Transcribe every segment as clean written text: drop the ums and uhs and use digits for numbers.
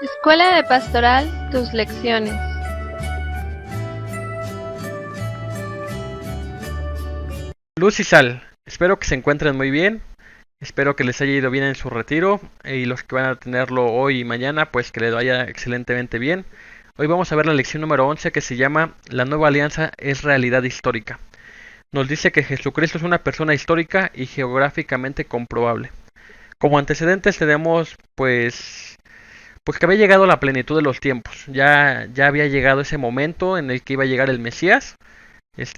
Escuela de Pastoral, tus lecciones. Luz y Sal, espero que se encuentren muy bien, espero que les haya ido bien en su retiro y los que van a tenerlo hoy y mañana, pues que les vaya excelentemente bien. Hoy vamos a ver la lección número 11 que se llama La nueva alianza es realidad histórica. Nos dice que Jesucristo es una persona histórica y geográficamente comprobable. Como antecedentes tenemos pues que había llegado la plenitud de los tiempos. Ya había llegado ese momento en el que iba a llegar el Mesías.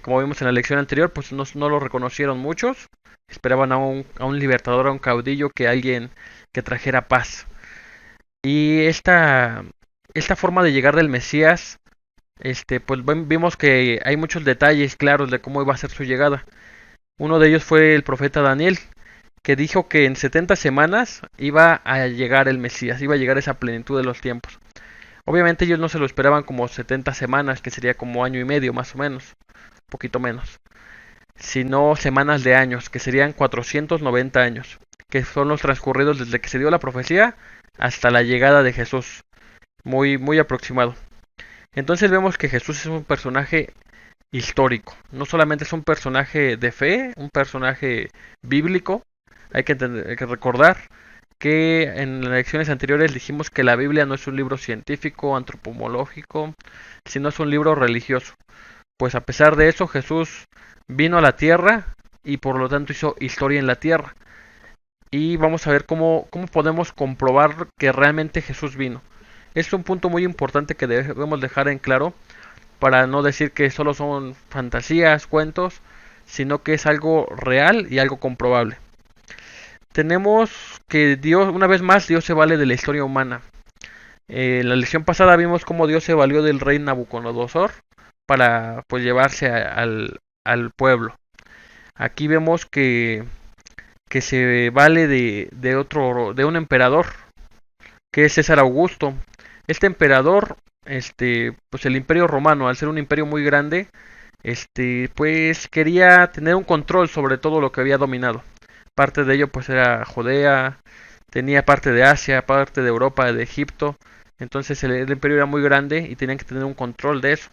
Como vimos en la lección anterior, pues no lo reconocieron muchos. Esperaban a un libertador, a un caudillo, que alguien que trajera paz. Y esta forma de llegar del Mesías, pues vimos que hay muchos detalles claros de cómo iba a ser su llegada. Uno de ellos fue el profeta Daniel, que dijo que en 70 semanas iba a llegar el Mesías, iba a llegar esa plenitud de los tiempos. Obviamente ellos no se lo esperaban como 70 semanas, que sería como año y medio más o menos, un poquito menos, sino semanas de años, que serían 490 años, que son los transcurridos desde que se dio la profecía hasta la llegada de Jesús, muy aproximado. Entonces vemos que Jesús es un personaje histórico, no solamente es un personaje de fe, un personaje bíblico. Hay que recordar que en las lecciones anteriores dijimos que la Biblia no es un libro científico, antropológico, sino es un libro religioso. Pues a pesar de eso, Jesús vino a la tierra y por lo tanto hizo historia en la tierra. Y vamos a ver cómo podemos comprobar que realmente Jesús vino. Es un punto muy importante que debemos dejar en claro para no decir que solo son fantasías, cuentos, sino que es algo real y algo comprobable. Tenemos que Dios, una vez más, Dios se vale de la historia humana. En la lección pasada vimos cómo Dios se valió del rey Nabucodonosor para pues llevarse al pueblo. Aquí vemos que se vale de un emperador, que es César Augusto. Este emperador, pues el imperio romano, al ser un imperio muy grande, pues quería tener un control sobre todo lo que había dominado. Parte de ello pues era Judea, tenía parte de Asia, parte de Europa, de Egipto. Entonces el imperio era muy grande y tenían que tener un control de eso.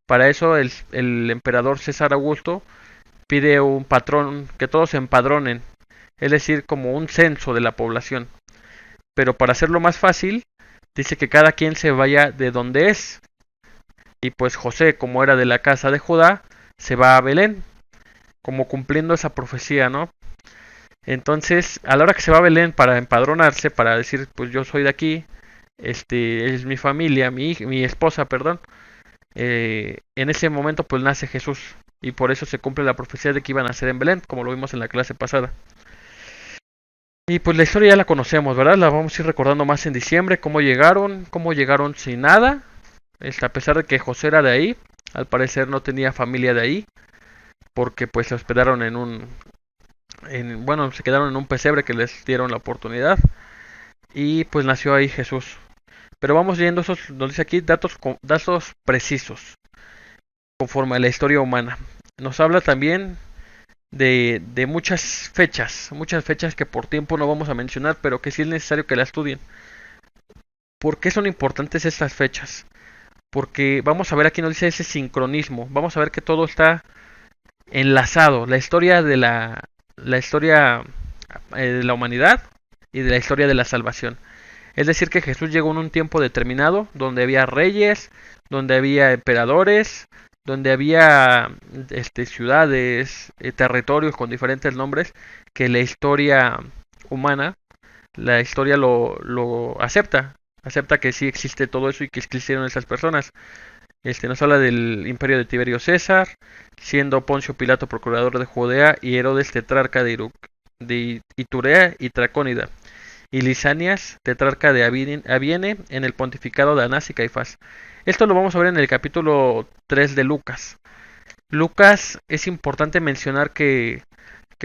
Para eso el emperador César Augusto pide un patrón, que todos se empadronen, es decir, como un censo de la población. Pero para hacerlo más fácil, dice que cada quien se vaya de donde es. Y pues José, como era de la casa de Judá, se va a Belén, como cumpliendo esa profecía, ¿no? Entonces, a la hora que se va a Belén para empadronarse, para decir, pues yo soy de aquí, es mi familia, mi esposa, perdón, en ese momento pues nace Jesús. Y por eso se cumple la profecía de que iban a nacer en Belén, como lo vimos en la clase pasada. Y pues la historia ya la conocemos, ¿verdad? La vamos a ir recordando más en diciembre, cómo llegaron sin nada, a pesar de que José era de ahí, al parecer no tenía familia de ahí, porque pues se hospedaron bueno, se quedaron en un pesebre que les dieron la oportunidad, y pues nació ahí Jesús. Pero vamos viendo esos, nos dice aquí, datos precisos, conforme a la historia humana. Nos habla también de muchas fechas que por tiempo no vamos a mencionar, pero que sí es necesario que la estudien. ¿Por qué son importantes estas fechas? Porque vamos a ver aquí nos dice ese sincronismo, vamos a ver que todo está enlazado, la historia de la humanidad y de la historia de la salvación. Es decir, que Jesús llegó en un tiempo determinado donde había reyes, donde había emperadores, donde había ciudades, territorios con diferentes nombres, que la historia humana, la historia lo acepta que sí existe todo eso y que existieron esas personas. Nos habla del imperio de Tiberio César, siendo Poncio Pilato procurador de Judea y Herodes tetrarca de Iturea y Tracónida, y Lisanias tetrarca de Abiene en el pontificado de Anás y Caifás. Esto lo vamos a ver en el capítulo 3 de Lucas. Lucas es importante mencionar que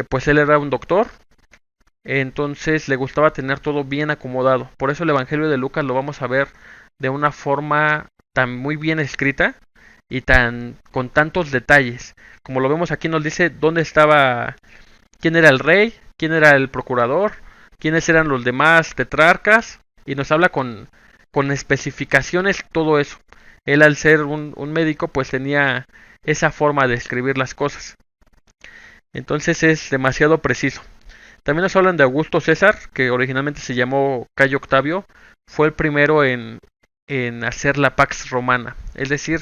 pues él era un doctor, entonces le gustaba tener todo bien acomodado. Por eso el Evangelio de Lucas lo vamos a ver de una forma tan muy bien escrita y tan con tantos detalles. Como lo vemos aquí nos dice dónde estaba, quién era el rey, quién era el procurador, quiénes eran los demás tetrarcas y nos habla con especificaciones todo eso. Él al ser un médico pues tenía esa forma de escribir las cosas. Entonces es demasiado preciso. También nos hablan de Augusto César, que originalmente se llamó Cayo Octavio. Fue el primero en hacer la Pax Romana. Es decir,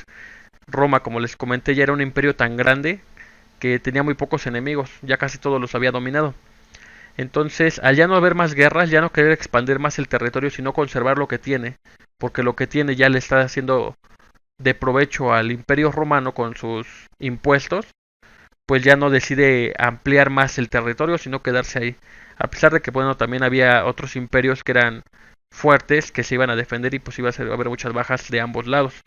Roma, como les comenté, ya era un imperio tan grande que tenía muy pocos enemigos. Ya casi todos los había dominado. Entonces, al ya no haber más guerras, ya no querer expandir más el territorio, sino conservar lo que tiene, porque lo que tiene ya le está haciendo de provecho al imperio romano con sus impuestos, pues ya no decide ampliar más el territorio, sino quedarse ahí. A pesar de que, bueno, también había otros imperios que eran fuertes, que se iban a defender y pues iba a haber muchas bajas de ambos lados.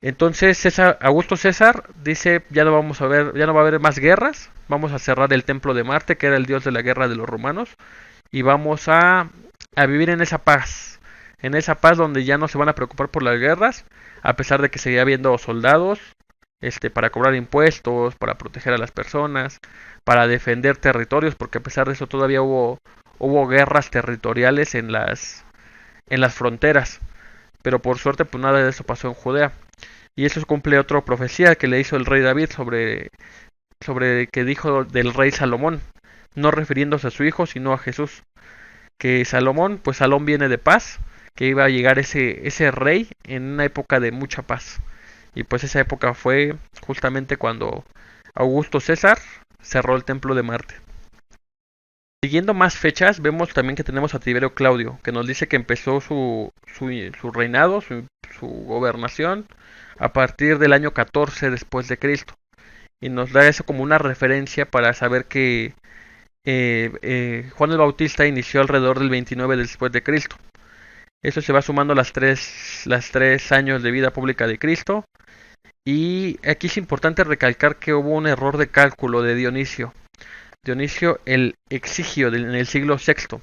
Entonces Augusto César dice, ya no vamos a ver, ya no va a haber más guerras, vamos a cerrar el templo de Marte, que era el dios de la guerra de los romanos, y vamos a vivir en esa paz donde ya no se van a preocupar por las guerras, a pesar de que seguía habiendo soldados, para cobrar impuestos, para proteger a las personas, para defender territorios, porque a pesar de eso todavía hubo guerras territoriales en las fronteras, pero por suerte pues nada de eso pasó en Judea. Y eso cumple otra profecía que le hizo el rey David sobre que dijo del rey Salomón, no refiriéndose a su hijo, sino a Jesús. Que Salomón, pues Salón viene de paz, que iba a llegar ese rey en una época de mucha paz. Y pues esa época fue justamente cuando Augusto César cerró el templo de Marte. Siguiendo más fechas, vemos también que tenemos a Tiberio Claudio, que nos dice que empezó su reinado, su gobernación, a partir del año 14 después de Cristo. Y nos da eso como una referencia para saber que Juan el Bautista inició alrededor del 29 después de Cristo. Eso se va sumando a las tres años de vida pública de Cristo. Y aquí es importante recalcar que hubo un error de cálculo de Dionisio. Dionisio el Exigio en el siglo VI.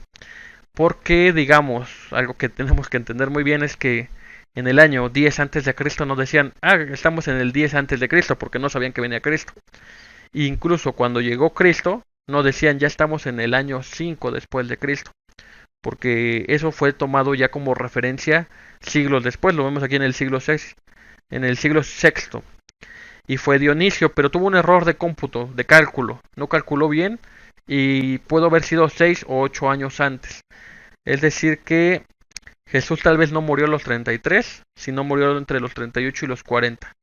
Porque, digamos, algo que tenemos que entender muy bien es que en el año 10 antes de Cristo nos decían, estamos en el 10 antes de Cristo, porque no sabían que venía Cristo. E incluso cuando llegó Cristo, nos decían, ya estamos en el año 5 después de Cristo, porque eso fue tomado ya como referencia siglos después, lo vemos aquí en el siglo VI, y fue Dionisio, pero tuvo un error de cómputo, de cálculo, no calculó bien, y pudo haber sido 6 o 8 años antes. Es decir que Jesús tal vez no murió a los 33, sino murió entre los 38 y los 40.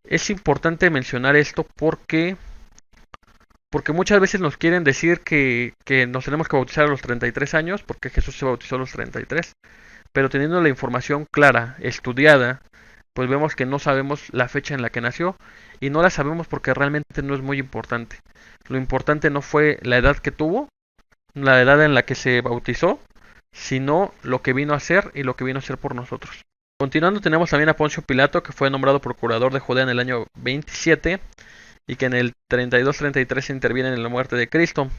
Es importante mencionar esto porque muchas veces nos quieren decir que nos tenemos que bautizar a los 33 años, porque Jesús se bautizó a los 33. Pero teniendo la información clara, estudiada, pues vemos que no sabemos la fecha en la que nació, y no la sabemos porque realmente no es muy importante. Lo importante no fue la edad que tuvo, la edad en la que se bautizó, sino lo que vino a hacer y lo que vino a hacer por nosotros. Continuando, tenemos también a Poncio Pilato, que fue nombrado procurador de Judea en el año 27 y que en el 32-33 interviene en la muerte de Cristo.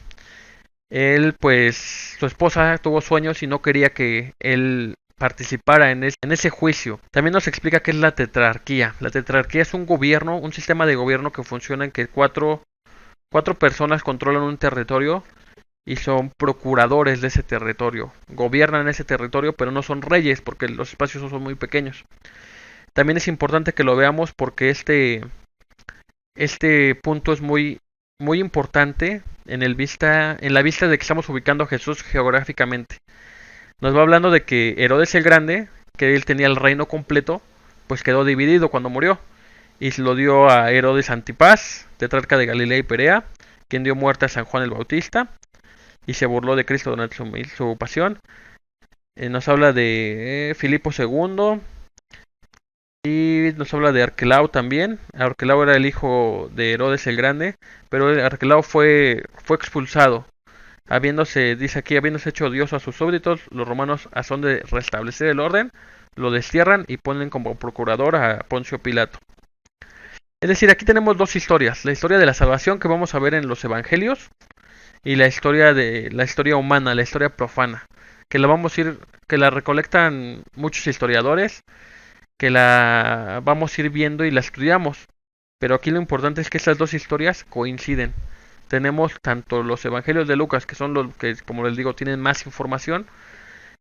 Él, pues, su esposa tuvo sueños y no quería que él participara en ese juicio. También nos explica qué es la tetrarquía. La tetrarquía es un gobierno, un sistema de gobierno que funciona en que cuatro personas controlan un territorio y son procuradores de ese territorio. Gobiernan ese territorio, pero no son reyes porque los espacios son muy pequeños. También es importante que lo veamos porque este punto es muy importante en la vista de que estamos ubicando a Jesús geográficamente. Nos va hablando de que Herodes el Grande, que él tenía el reino completo, pues quedó dividido cuando murió y se lo dio a Herodes Antipas, tetrarca de Galilea y Perea, quien dio muerte a San Juan el Bautista y se burló de Cristo durante su pasión. Nos habla de Filipo II y nos habla de Arquelao también. Arquelao era el hijo de Herodes el Grande, pero Arquelao fue expulsado. Dice aquí, habiéndose hecho odioso a sus súbditos, los romanos, a son de restablecer el orden, lo destierran y ponen como procurador a Poncio Pilato. Es decir, aquí tenemos dos historias: la historia de la salvación que vamos a ver en los evangelios y la historia humana, la historia profana, que la recolectan muchos historiadores, que la vamos a ir viendo y la estudiamos. Pero aquí lo importante es que estas dos historias coinciden. Tenemos tanto los evangelios de Lucas, que son los que, como les digo, tienen más información,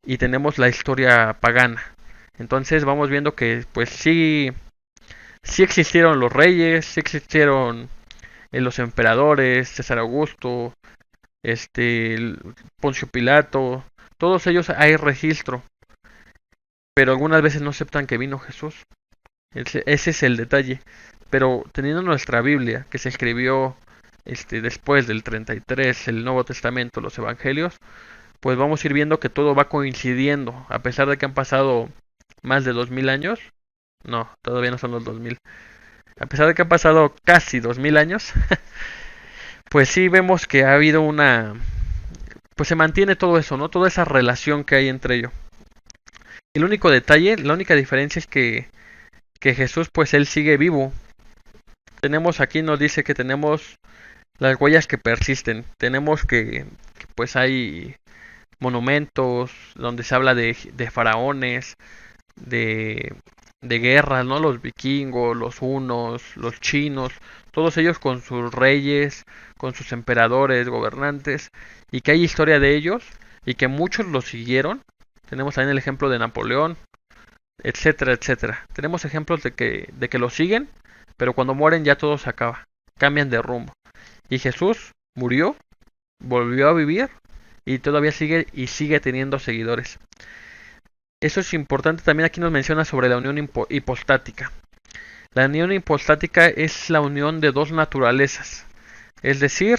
y tenemos la historia pagana. Entonces vamos viendo que pues sí existieron los reyes, sí existieron los emperadores, César Augusto, Poncio Pilato, todos ellos hay registro, pero algunas veces no aceptan que vino Jesús. Ese es el detalle. Pero teniendo nuestra Biblia, que se escribió después del 33, el Nuevo Testamento, los Evangelios, pues vamos a ir viendo que todo va coincidiendo, a pesar de que han pasado más de 2000 años. No, todavía no son los 2000. A pesar de que han pasado casi 2000 años, pues sí vemos que ha habido pues se mantiene todo eso, ¿no? Toda esa relación que hay entre ellos. El único detalle, la única diferencia es que Jesús, pues él sigue vivo. Tenemos aquí, nos dice que tenemos las huellas que persisten. Tenemos que pues hay monumentos donde se habla de faraones, de, de guerras, ¿no? Los vikingos, los hunos, los chinos, todos ellos con sus reyes, con sus emperadores, gobernantes, y que hay historia de ellos y que muchos los siguieron. Tenemos también el ejemplo de Napoleón, etcétera, etcétera. Tenemos ejemplos de que los siguen, pero cuando mueren ya todo se acaba, cambian de rumbo. Y Jesús murió, volvió a vivir y todavía sigue teniendo seguidores. Eso es importante. También aquí nos menciona sobre la unión hipostática. La unión hipostática es la unión de dos naturalezas. Es decir,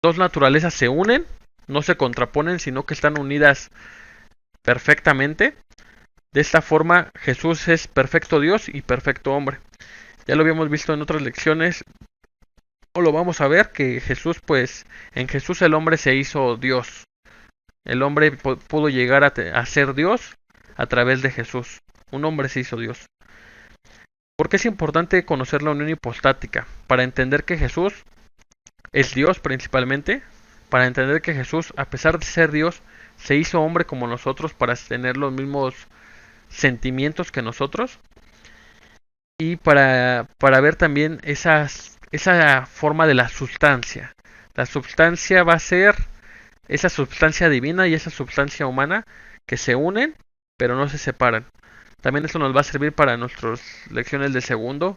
dos naturalezas se unen, no se contraponen, sino que están unidas perfectamente. De esta forma, Jesús es perfecto Dios y perfecto hombre. Ya lo habíamos visto en otras lecciones, o lo vamos a ver, que Jesús, pues, en Jesús el hombre se hizo Dios. El hombre pudo llegar a ser Dios a través de Jesús. Un hombre se hizo Dios. ¿Por qué es importante conocer la unión hipostática? Para entender que Jesús es Dios principalmente. Para entender que Jesús, a pesar de ser Dios, se hizo hombre como nosotros para tener los mismos sentimientos que nosotros. Y para ver también esa forma de la sustancia. La sustancia va a ser esa sustancia divina y esa sustancia humana que se unen pero no se separan. También esto nos va a servir para nuestras lecciones de segundo,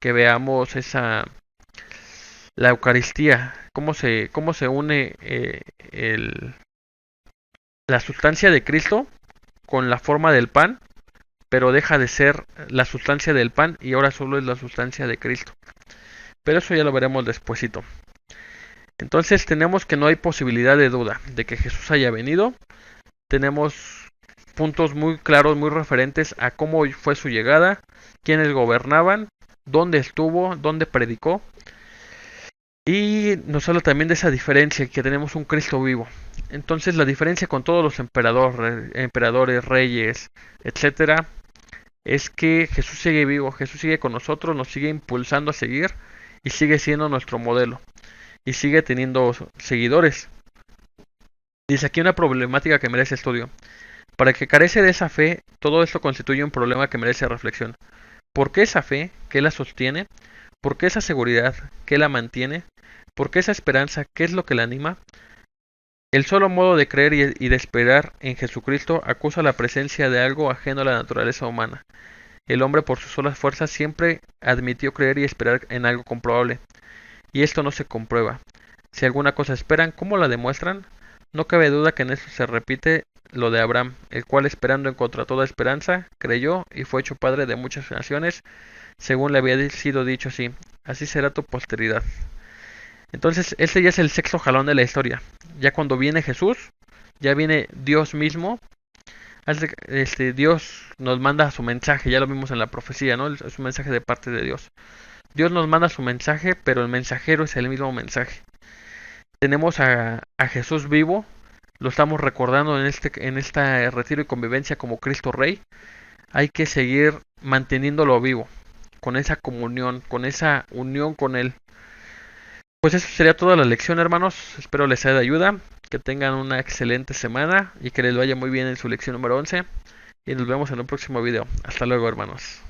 que veamos la Eucaristía, cómo se une la sustancia de Cristo con la forma del pan, pero deja de ser la sustancia del pan y ahora solo es la sustancia de Cristo. Pero eso ya lo veremos despuesito. Entonces tenemos que no hay posibilidad de duda de que Jesús haya venido. Tenemos puntos muy claros, muy referentes a cómo fue su llegada, quiénes gobernaban, dónde estuvo, dónde predicó. Y nos habla también de esa diferencia, que tenemos un Cristo vivo. Entonces la diferencia con todos los emperadores, reyes, etcétera, es que Jesús sigue vivo, Jesús sigue con nosotros, nos sigue impulsando a seguir y sigue siendo nuestro modelo y sigue teniendo seguidores. Dice aquí una problemática que merece estudio. Para el que carece de esa fe, todo esto constituye un problema que merece reflexión. ¿Por qué esa fe? ¿Qué la sostiene? ¿Por qué esa seguridad? ¿Qué la mantiene? ¿Por qué esa esperanza? ¿Qué es lo que la anima? El solo modo de creer y de esperar en Jesucristo acusa la presencia de algo ajeno a la naturaleza humana. El hombre por sus solas fuerzas siempre admitió creer y esperar en algo comprobable. Y esto no se comprueba. Si alguna cosa esperan, ¿cómo la demuestran? No cabe duda que en esto se repite lo de Abraham, el cual esperando en contra toda esperanza, creyó y fue hecho padre de muchas naciones, según le había sido dicho así. Así será tu posteridad. Entonces, este ya es el sexto jalón de la historia. Ya cuando viene Jesús, ya viene Dios mismo. Dios nos manda su mensaje, ya lo vimos en la profecía, ¿no? Es un mensaje de parte de Dios. Dios nos manda su mensaje, pero el mensajero es el mismo mensaje. Tenemos a Jesús vivo, lo estamos recordando en este retiro y convivencia como Cristo Rey. Hay que seguir manteniéndolo vivo, con esa comunión, con esa unión con Él. Pues eso sería toda la lección, hermanos. Espero les sea de ayuda, que tengan una excelente semana y que les vaya muy bien en su lección número 11. Y nos vemos en un próximo video. Hasta luego, hermanos.